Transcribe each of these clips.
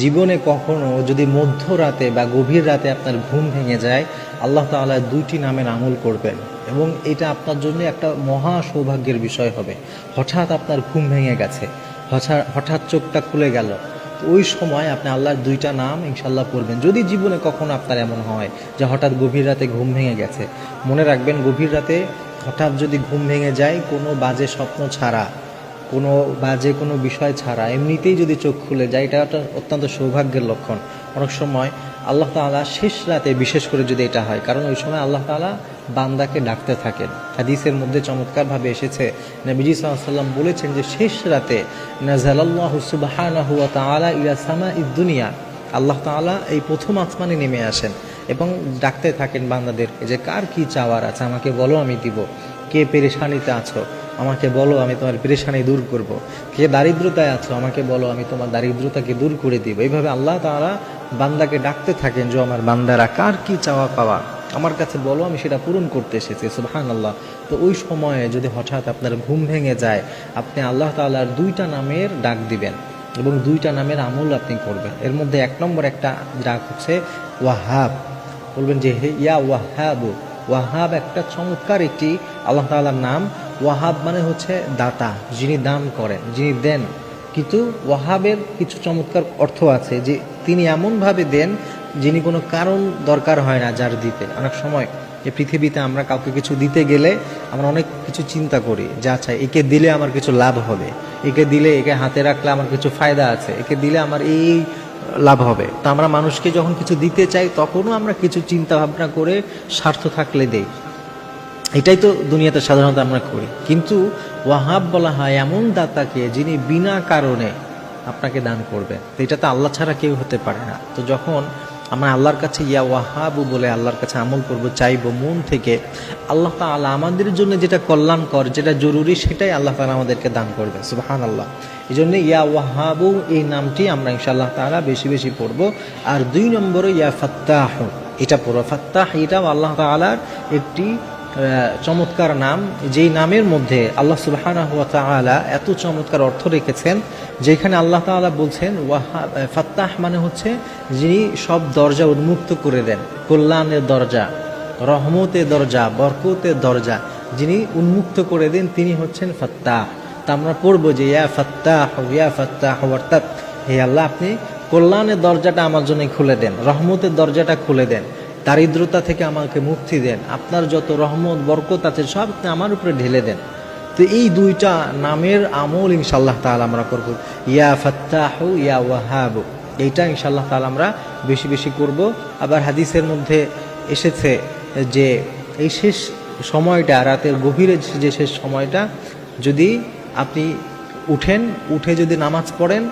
জীবনে কখনো যদি মধ্যরাতে বা গভীর রাতে আপনার ঘুম ভেঙে যায়, আল্লাহ তাআলা দুইটি নামের আমল করবেন এবং এটা আপনার জন্য একটা মহা সৌভাগ্যের বিষয় হবে। হঠাৎ আপনার ঘুম ভেঙে গেছে, হঠাৎ চোখটা খুলে গেল, তো ওই সময় আপনি আল্লাহর দুইটা নাম ইনশাল্লাহ পড়বেন। যদি জীবনে কখনো আপনার এমন হয় যে হঠাৎ গভীর রাতে ঘুম ভেঙে গেছে, মনে রাখবেন গভীর রাতে হঠাৎ যদি ঘুম ভেঙে যায় কোনো বাজে স্বপ্ন ছাড়া, কোনো বাজে কোনো বিষয় ছাড়া এমনিতেই যদি চোখ খুলে যায়, এটা একটা অত্যন্ত সৌভাগ্যের লক্ষণ। অনেক সময় আল্লাহ তাআলা শেষ রাতে বিশেষ করে যদি এটা হয়, কারণ ওই সময় আল্লাহ তাআলা বান্দাকে ডাকতে থাকেন। হাদিসের মধ্যে চমৎকারভাবে এসেছে, নবীজি সাল্লাল্লাহু আলাইহি ওয়াসাল্লাম বলেছেন যে শেষ রাতে নাযালাল্লাহু সুবহানাহু ওয়া তাআলা ইলা সামাঈদ দুনিয়া, আল্লাহ তাআলা এই প্রথম আসমানে নেমে আসেন এবং ডাকতে থাকেন বান্দাদেরকে যে কার কি চাওয়ার আছে আমাকে বলো, আমি দিব। কে পেরেশানিতে আছো আমাকে বলো, আমি তোমার পেরেশানি দূর করব। কে দারিদ্রতায় আছো আমাকে বলো, আমি তোমার দারিদ্রতাকে দূর করে দিব। এইভাবে আল্লাহ তাআলা বান্দাকে ডাকতে থাকেন যে আমার বান্দারা কার কি চাওয়া পাওয়া আমার কাছে বলো, আমি সেটা পূরণ করতে এসেছি। সুবহানাল্লাহ। তো ওই সময়ে যদি হঠাৎ আপনার ঘুম ভেঙে যায়, আপনি আল্লাহ তাআলার দুইটা নামের ডাক দিবেন এবং দুইটা নামের আমল আপনি করবেন। এর মধ্যে এক নম্বর একটা ডাক হচ্ছে ওয়াহাব। বলবেন যে হে ইয়া ওয়াহাব। ওয়াহাব একটা চমৎকার একটি আল্লাহ তাআলার নাম। ওয়াহাব মানে হচ্ছে দাতা, যিনি দান করেন, যিনি দেন। কিন্তু ওয়াহাবের কিছু চমৎকার অর্থ আছে যে তিনি এমনভাবে দেন যিনি কোনো কারণ দরকার হয় না যার দিতে। অনেক সময় এই পৃথিবীতে আমরা কাউকে কিছু দিতে গেলে আমরা অনেক কিছু চিন্তা করি যে আচ্ছা একে দিলে আমার কিছু লাভ হবে, একে দিলে, একে হাতে রাখলে আমার কিছু ফায়দা আছে, একে দিলে আমার এই লাভ হবে। তো আমরা মানুষকে যখন কিছু দিতে চাই তখনও আমরা কিছু চিন্তা ভাবনা করে স্বার্থ থাকলে দেই। এটাই তো দুনিয়াতে সাধারণত আমরা করি। কিন্তু ওয়াহাব বলা হয় এমন দাতাকে যিনি বিনা কারণে আপনাকে দান করবেন। তো এটা তো আল্লাহ ছাড়া কেউ হতে পারে না। তো যখন আমরা আল্লাহর কাছে ইয়া ওয়াহাবু বলে আল্লাহর কাছে আমল করব, চাইবো মন থেকে, আল্লাহ তাআলা আমাদের জন্য যেটা কল্যাণকর, যেটা জরুরি, সেটাই আল্লাহ তাআলা আমাদেরকে দান করবে। সুবহানাল্লাহ। এই জন্য ইয়া ওয়াহাবু এই নামটি আমরা ইনশাআল্লাহ তাআলা বেশি বেশি পড়বো। আর দুই নম্বরে ইয়া ফাত্তাহ, এটা পড়বো। ফাত্তাহ এটাও আল্লাহ তাআলার একটি চমৎকার নাম, যেই নামের মধ্যে আল্লাহ সুবহানাহু ওয়া তাআলা এত চমৎকার অর্থ রেখেছেন, যেখানে আল্লাহ তাআলা বলছেন ওয়াহাব, ফাত্তাহ মানে হচ্ছে যিনি সব দরজা উন্মুক্ত করে দেন, কল্যাণের দরজা, রহমতের দরজা, বরকতের দরজা যিনি উন্মুক্ত করে দেন তিনি হচ্ছেন ফাত্তাহ। তা আমরা পড়বো যে ইয়া ফাত্তাহ ইয়া ফাত্তাহ ওয়ারতাব, হে আল্লাহ আপনি কল্যাণের দরজাটা আমার জন্য খুলে দেন, রহমতের দরজাটা খুলে দেন, দারিদ্রতা থেকে আমাকে মুক্তি দেন, আপনার যত রহমত বরকত আছে সব আপনি আমার উপরে ঢেলে দেন। তো এই দুইটা নামের আমল ইনশাআল্লাহ তাআলা আমরা করব। ইয়া ফাত্তাহু ইয়া ওয়াহাব, এইটা ইনশাআল্লাহ তাআলা আমরা বেশি বেশি করব। আবার হাদিসের মধ্যে এসেছে যে এই শেষ সময়টা, রাতের গভীরে যে শেষ সময়টা, যদি আপনি উঠে যদি নামাজ পড়েন,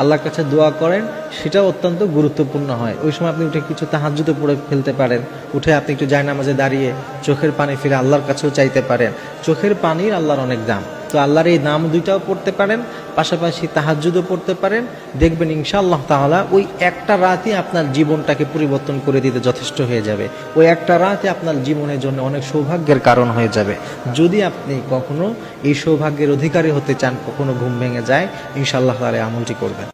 আল্লাহর কাছে দোয়া করেন, সেটাও অত্যন্ত গুরুত্বপূর্ণ হয়। ওই সময় আপনি উঠে কিছু তাহাজ্জুদও পড়ে ফেলতে পারেন। উঠে আপনি একটু জায়নামাজে দাঁড়িয়ে চোখের পানি ফিরে আল্লাহর কাছেও চাইতে পারেন। চোখের পানির আল্লাহর অনেক দাম। তো আল্লাহর এই নাম দুইটাও পড়তে পারেন, পাশাপাশি তাহাজ্জুদও পড়তে পারেন। দেখবেন ইনশাআল্লাহ তাআলা ওই একটা রাতই আপনার জীবনটাকে পরিবর্তন করে দিতে যথেষ্ট হয়ে যাবে। ওই একটা রাতই আপনার জীবনের জন্য অনেক সৌভাগ্যের কারণ হয়ে যাবে। যদি আপনি কখনো এই সৌভাগ্যের অধিকারী হতে চান, কখনো ঘুম ভেঙে যায়, ইনশাআল্লাহ তাআলা আমলটি করবেন।